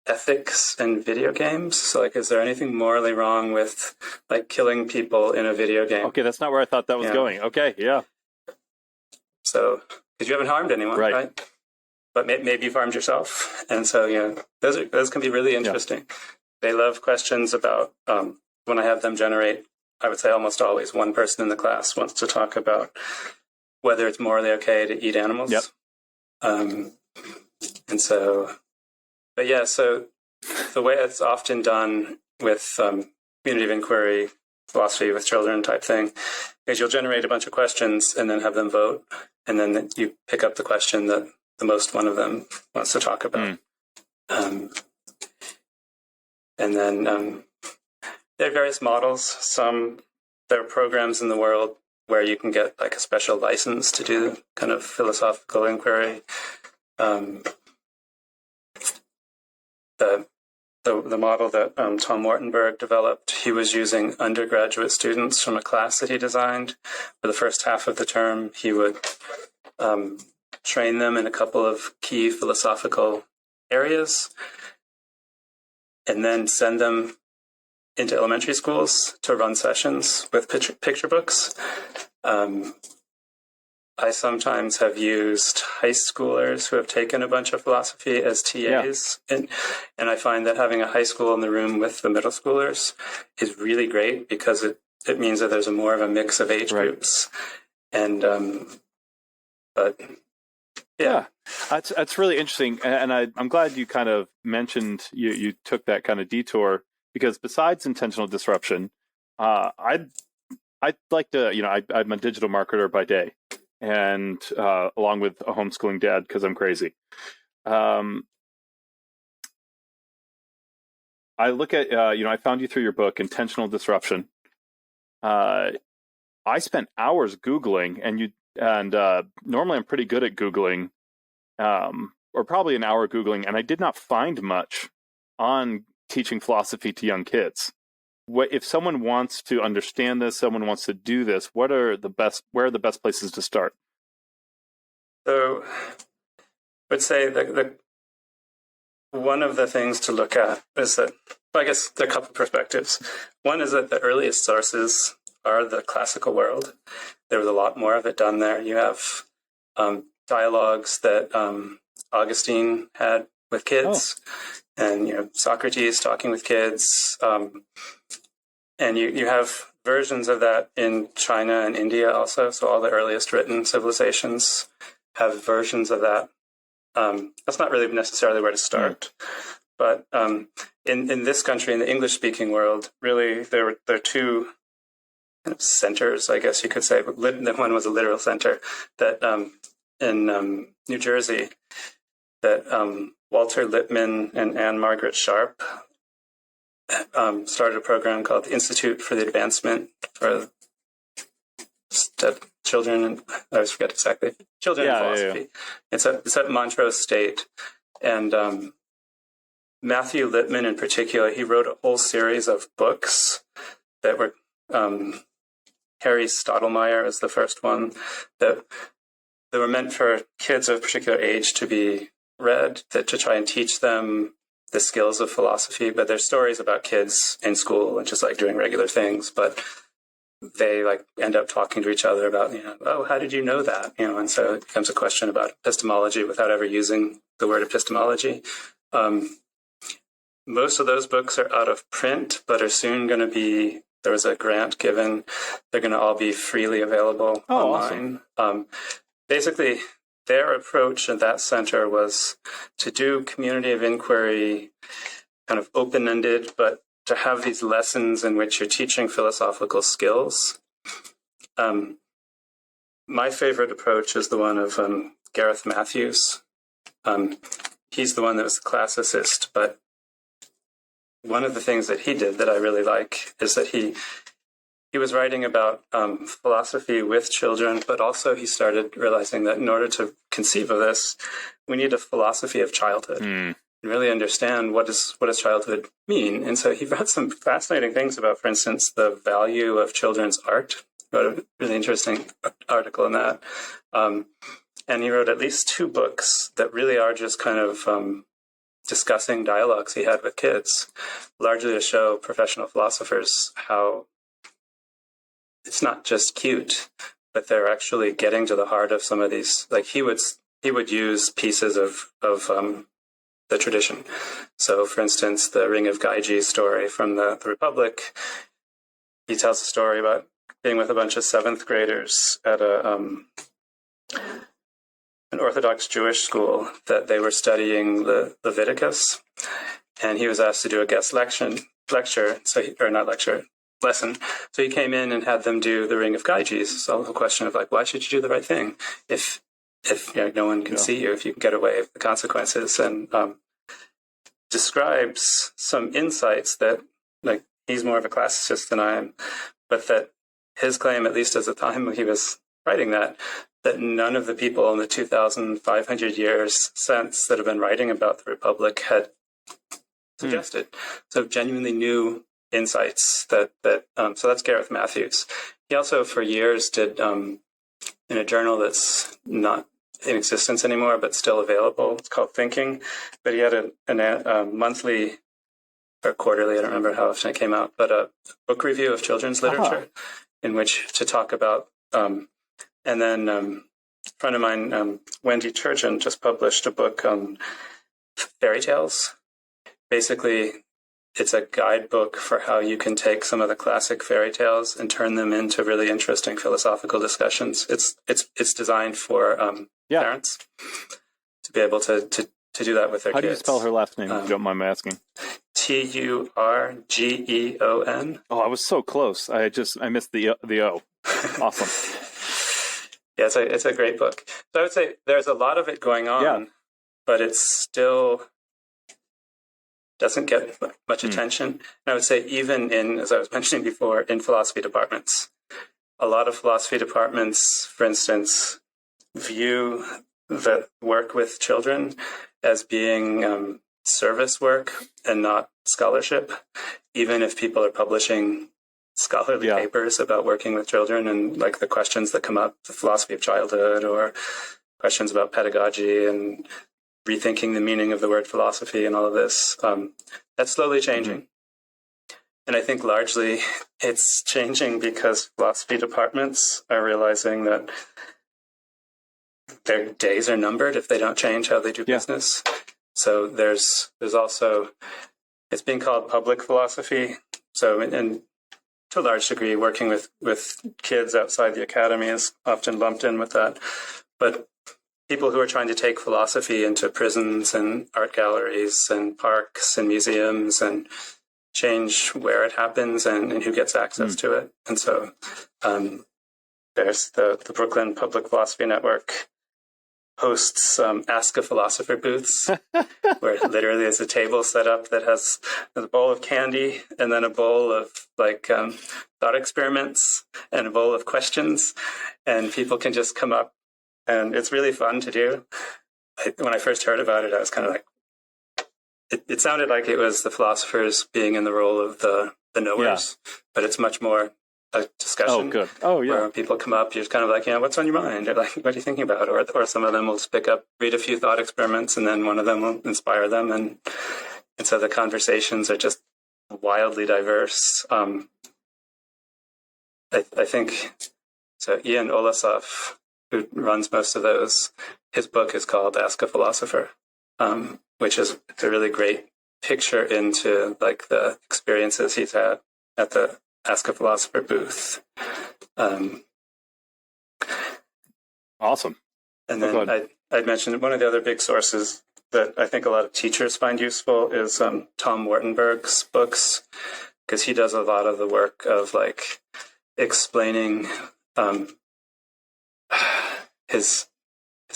ethics and video games. So like, is there anything morally wrong with like killing people in a video game? Okay, that's not where I thought that was going. Okay, yeah. So, because you haven't harmed anyone, right? But maybe you've harmed yourself. And so, those can be really interesting. Yeah. They love questions about, when I have them generate, I would say almost always one person in the class wants to talk about whether it's morally okay to eat animals. Yep. And so, but yeah, so the way it's often done with community of inquiry, philosophy with children type thing, is you'll generate a bunch of questions and then have them vote. And then you pick up the question that the most one of them wants to talk about. And then there are various models. There are programs in the world where you can get like a special license to do kind of philosophical inquiry. The model that Tom Wartenberg developed, he was using undergraduate students from a class that he designed. For the first half of the term, he would train them in a couple of key philosophical areas and then send them into elementary schools to run sessions with picture books. I sometimes have used high schoolers who have taken a bunch of philosophy as TAs. Yeah. And I find that having a high school in the room with the middle schoolers is really great because it means that there's more of a mix of age groups. And, but yeah. That's really interesting. And I'm glad you kind of mentioned, you took that kind of detour, because besides intentional disruption, I'd like to, I'm a digital marketer by day. And along with a homeschooling dad, because I'm crazy. I look at, I found you through your book, Intentional Disruption. I spent hours Googling, and normally I'm pretty good at Googling, or probably an hour Googling, and I did not find much on teaching philosophy to young kids. If someone wants to understand this, someone wants to do this, where are the best places to start? So I would say that one of the things to look at is that, I guess there are a couple perspectives. One is that the earliest sources are the classical world. There was a lot more of it done there. You have dialogues that Augustine had with kids, and Socrates talking with kids. And you have versions of that in China and India also. So all the earliest written civilizations have versions of that. That's not really necessarily where to start. But in this country, in the English-speaking world, really there are two kind of centers, I guess you could say. But one was a literal center that in New Jersey that Walter Lippmann and Anne Margaret Sharp started a program called the Institute for the Advancement for Children. I always forget exactly. Children in Philosophy. Yeah. It's at Montrose State, and Matthew Lippmann in particular, he wrote a whole series of books that were Harry Stottlemyre is the first one that were meant for kids of a particular age to be read, to try and teach them the skills of philosophy. But they're stories about kids in school and just like doing regular things, but they like end up talking to each other about, oh, how did you know that? And so it becomes a question about epistemology without ever using the word epistemology. Most of those books are out of print, but are soon going to be, there was a grant given, they're going to all be freely available online. Awesome. Basically, their approach at that center was to do community of inquiry kind of open-ended, but to have these lessons in which you're teaching philosophical skills. My favorite approach is the one of Gareth Matthews. He's the one that was the classicist, but one of the things that he did that I really like is that he was writing about philosophy with children, but also he started realizing that in order to conceive of this, we need a philosophy of childhood. really understand what does childhood mean. And so he wrote some fascinating things about, for instance, the value of children's art. He wrote a really interesting article on that. And he wrote at least 2 books that really are just kind of discussing dialogues he had with kids, largely to show professional philosophers how it's not just cute, but they're actually getting to the heart of some of these. Like he would use pieces of the tradition. So, for instance, the Ring of Gaiji story from the Republic. He tells a story about being with a bunch of 7th graders at an Orthodox Jewish school that they were studying the Leviticus, and he was asked to do a guest lesson. So he came in and had them do the Ring of Gaiji. So the question of like, why should you do the right thing if no one can see you, if you can get away with the consequences, and describes some insights that, like, he's more of a classicist than I am, but that his claim, at least at the time he was writing that none of the people in the 2,500 years since that have been writing about the Republic had suggested. So genuinely new insights so that's Gareth Matthews. He also for years did in a journal that's not in existence anymore, but still available. It's called Thinking. But he had a monthly or quarterly, I don't remember how often it came out, but a book review of children's literature in which to talk about. And then a friend of mine, Wendy Turgeon, just published a book on fairy tales. Basically, it's a guidebook for how you can take some of the classic fairy tales and turn them into really interesting philosophical discussions. It's designed for parents to be able to do that with their kids. How do you spell her last name, if you don't mind me asking? Turgeon. Oh, I was so close. I missed the O. Awesome. Yeah, it's a great book. So I would say there's a lot of it going on, but it still doesn't get much attention. And I would say even in, as I was mentioning before, in philosophy departments, a lot of philosophy departments, for instance, view the work with children as being service work and not scholarship, even if people are publishing scholarly papers about working with children and like the questions that come up, the philosophy of childhood or questions about pedagogy and rethinking the meaning of the word philosophy and all of this. That's slowly changing. And I think largely it's changing because philosophy departments are realizing that their days are numbered if they don't change how they do business. So there's also, it's being called public philosophy. So and to a large degree, working with kids outside the academy is often lumped in with that. But people who are trying to take philosophy into prisons and art galleries and parks and museums and change where it happens and who gets access to it. And so there's the Brooklyn Public Philosophy Network hosts Ask a Philosopher booths, where literally there's a table set up that has a bowl of candy and then a bowl of thought experiments and a bowl of questions, and people can just come up, and it's really fun to do. When I first heard about it, I was kind of like, it sounded like it was the philosophers being in the role of the knowers, but it's much more a discussion. Oh, good. Oh, yeah. Where people come up, you're just kind of like, what's on your mind? Or like, what are you thinking about? Or some of them will just pick up, read a few thought experiments, and then one of them will inspire them. And so the conversations are just wildly diverse. I think, so Ian Olasoff, who runs most of those, his book is called Ask a Philosopher, which is a really great picture into like the experiences he's had at the Ask a Philosopher booth. Awesome. And then I'd mentioned one of the other big sources that I think a lot of teachers find useful is Tom Wartenberg's books, because he does a lot of the work of like explaining his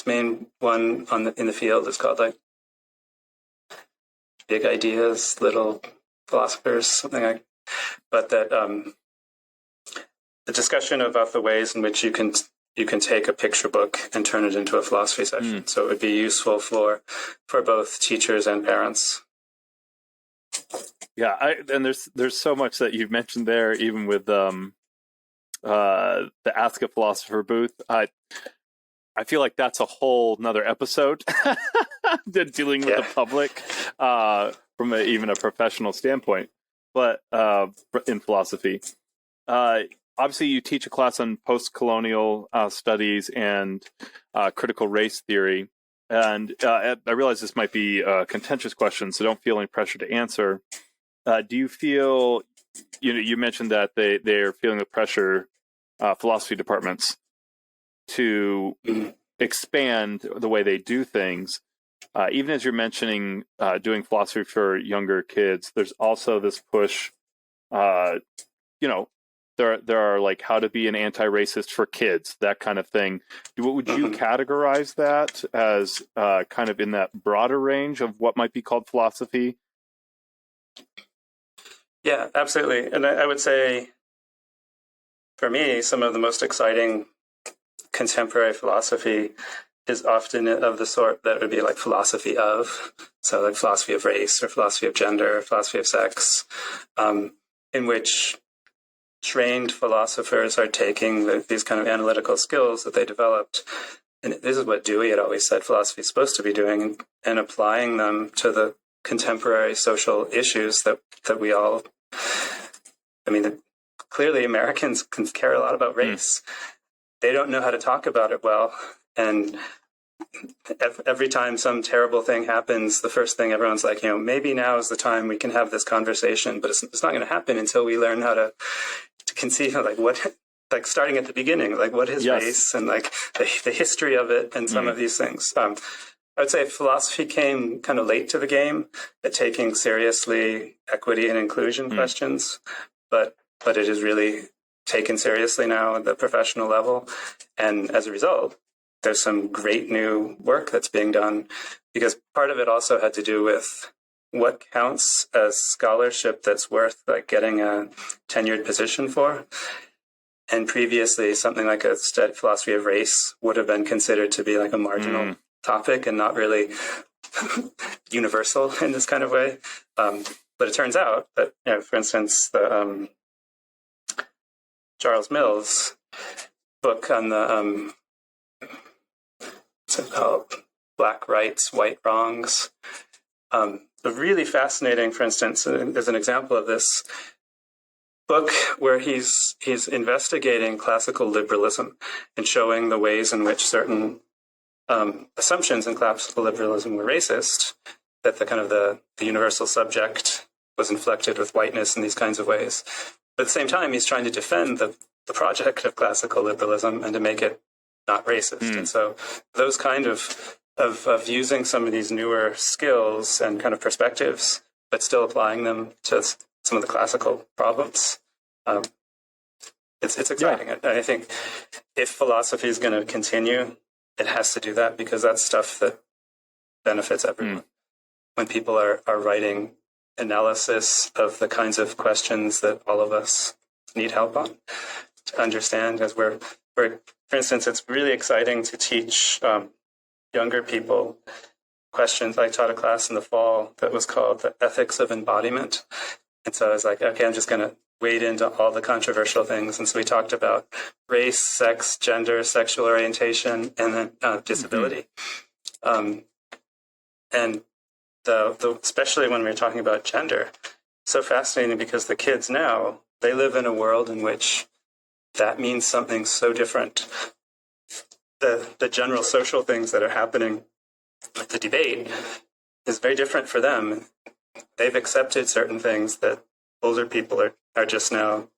main one in the field is called like Big Ideas, Little Philosophers, something like. But that the discussion about the ways in which you can you can take a picture book and turn it into a philosophy session. So it would be useful for both teachers and parents. Yeah, and there's so much that you've mentioned there, even with the Ask a Philosopher booth. I feel like that's a whole nother episode dealing with the public from even a professional standpoint, but in philosophy. Obviously, you teach a class on post-colonial studies and critical race theory. And I realize this might be a contentious question, so don't feel any pressure to answer. Do you feel, you mentioned that they're feeling the pressure, philosophy departments, to expand the way they do things. Even as you're mentioning doing philosophy for younger kids, there's also this push, there are like how to be an anti-racist for kids, that kind of thing. Would you categorize that as kind of in that broader range of what might be called philosophy? Yeah, absolutely. And I would say, for me, some of the most exciting contemporary philosophy is often of the sort that would be like philosophy of, so like philosophy of race or philosophy of gender, or philosophy of sex, in which trained philosophers are taking these kind of analytical skills that they developed, and this is what Dewey had always said philosophy is supposed to be doing, and applying them to the contemporary social issues that we all, clearly Americans can care a lot about race. They don't know how to talk about it well, and every time some terrible thing happens, the first thing everyone's like, maybe now is the time we can have this conversation, but it's not going to happen until we learn how to conceive of starting at the beginning, like what is race and like the history of it and some of these things. I would say philosophy came kind of late to the game at taking seriously equity and inclusion questions, but it is really taken seriously now at the professional level. And as a result, there's some great new work that's being done, because part of it also had to do with what counts as scholarship that's worth like getting a tenured position for. And previously, something like a philosophy of race would have been considered to be like a marginal topic and not really universal in this kind of way. But it turns out that, for instance, the Charles Mills book on the what's it called? Black Rights, White Wrongs. Really fascinating, for instance, as an example of this book, where he's investigating classical liberalism and showing the ways in which certain assumptions in classical liberalism were racist, that the universal subject was inflected with whiteness in these kinds of ways. But at the same time, he's trying to defend the project of classical liberalism and to make it not racist. And so those kind of using some of these newer skills and kind of perspectives, but still applying them to some of the classical problems, it's exciting. Yeah. I think if philosophy is going to continue, it has to do that, because that's stuff that benefits everyone. When people are writing analysis of the kinds of questions that all of us need help on to understand, as we're for instance, it's really exciting to teach younger people questions. I taught a class in the fall that was called The Ethics of Embodiment. And so I was like, okay, I'm just going to wade into all the controversial things. And so we talked about race, sex, gender, sexual orientation, and then disability. And especially when we were talking about gender, so fascinating, because the kids now, they live in a world in which that means something so different. The general social things that are happening with the debate is very different for them. They've accepted certain things that older people are just now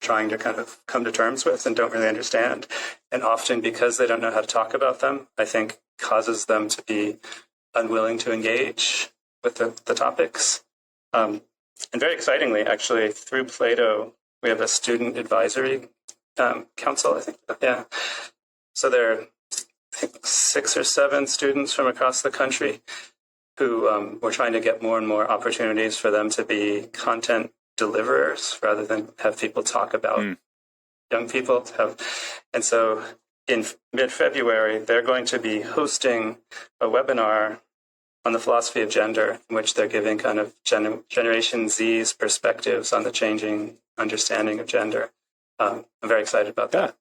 trying to kind of come to terms with and don't really understand. And often, because they don't know how to talk about them, I think causes them to be unwilling to engage with the topics. And very excitingly, actually, through Plato, we have a student advisory council, I think. Yeah. So there are, I think, 6 or 7 students from across the country who we're trying to get more and more opportunities for them to be content deliverers rather than have people talk about young people. And so in mid-February, they're going to be hosting a webinar on the philosophy of gender, in which they're giving kind of Generation Z's perspectives on the changing understanding of gender. I'm very excited about that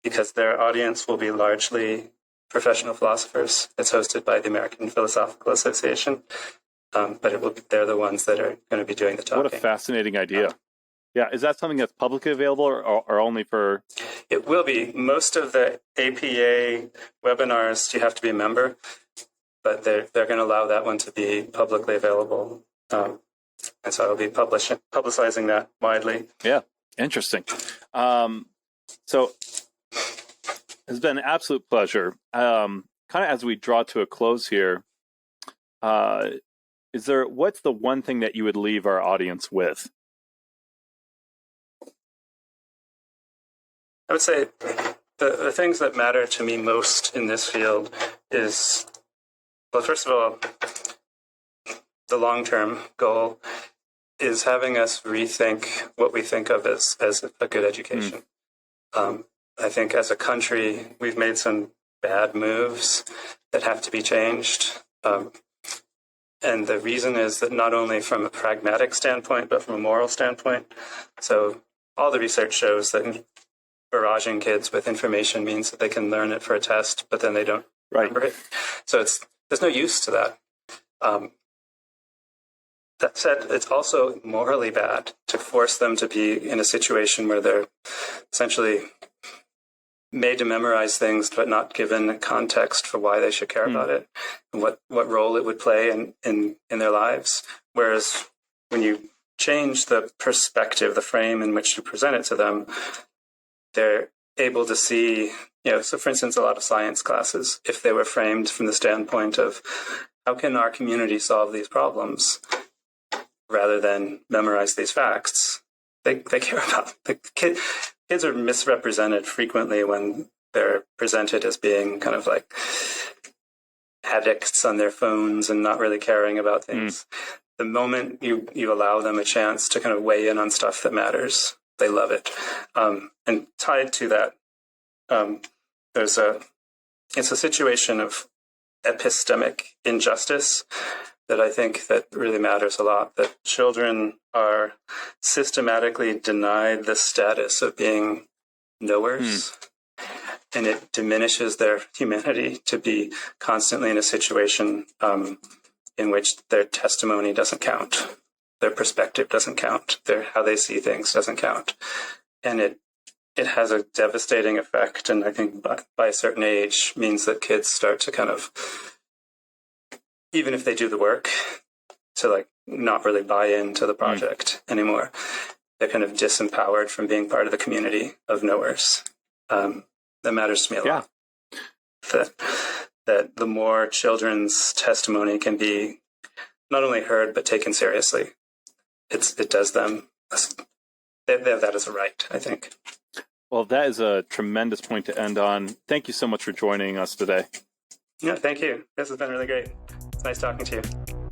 because their audience will be largely professional philosophers. It's hosted by the American Philosophical Association, but they're the ones that are going to be doing the talking. What a fascinating idea. Yeah, is that something that's publicly available or only for... It will be. Most of the APA webinars, you have to be a member, but they're going to allow that one to be publicly available. And so I'll be publicizing that widely. Yeah, interesting. So it's been an absolute pleasure. Kind of as we draw to a close here, what's the one thing that you would leave our audience with? I would say the things that matter to me most in this field is, well, first of all, the long-term goal is having us rethink what we think of as a good education. I think as a country, we've made some bad moves that have to be changed. And the reason is that not only from a pragmatic standpoint, but from a moral standpoint. So all the research shows that barraging kids with information means that they can learn it for a test, but then they don't remember it. So there's no use to that. That said, it's also morally bad to force them to be in a situation where they're essentially made to memorize things, but not given context for why they should care about it and what role it would play in their lives. Whereas when you change the perspective, the frame in which you present it to them, they're able to see, so for instance, a lot of science classes, if they were framed from the standpoint of how can our community solve these problems rather than memorize these facts, they care about. Kids are misrepresented frequently when they're presented as being kind of like addicts on their phones and not really caring about things. The moment you allow them a chance to kind of weigh in on stuff that matters, they love it. And tied to that, it's a situation of epistemic injustice that I think that really matters a lot, that children are systematically denied the status of being knowers, and it diminishes their humanity to be constantly in a situation in which their testimony doesn't count, their perspective doesn't count, how they see things doesn't count. And it has a devastating effect, and I think by a certain age means that kids start to kind of, even if they do the work, to like not really buy into the project anymore. They're kind of disempowered from being part of the community of knowers. That matters to me a lot. That the more children's testimony can be not only heard but taken seriously, it does them. They have that as a right, I think. Well, that is a tremendous point to end on. Thank you so much for joining us today. Yeah, thank you. This has been really great. It's nice talking to you.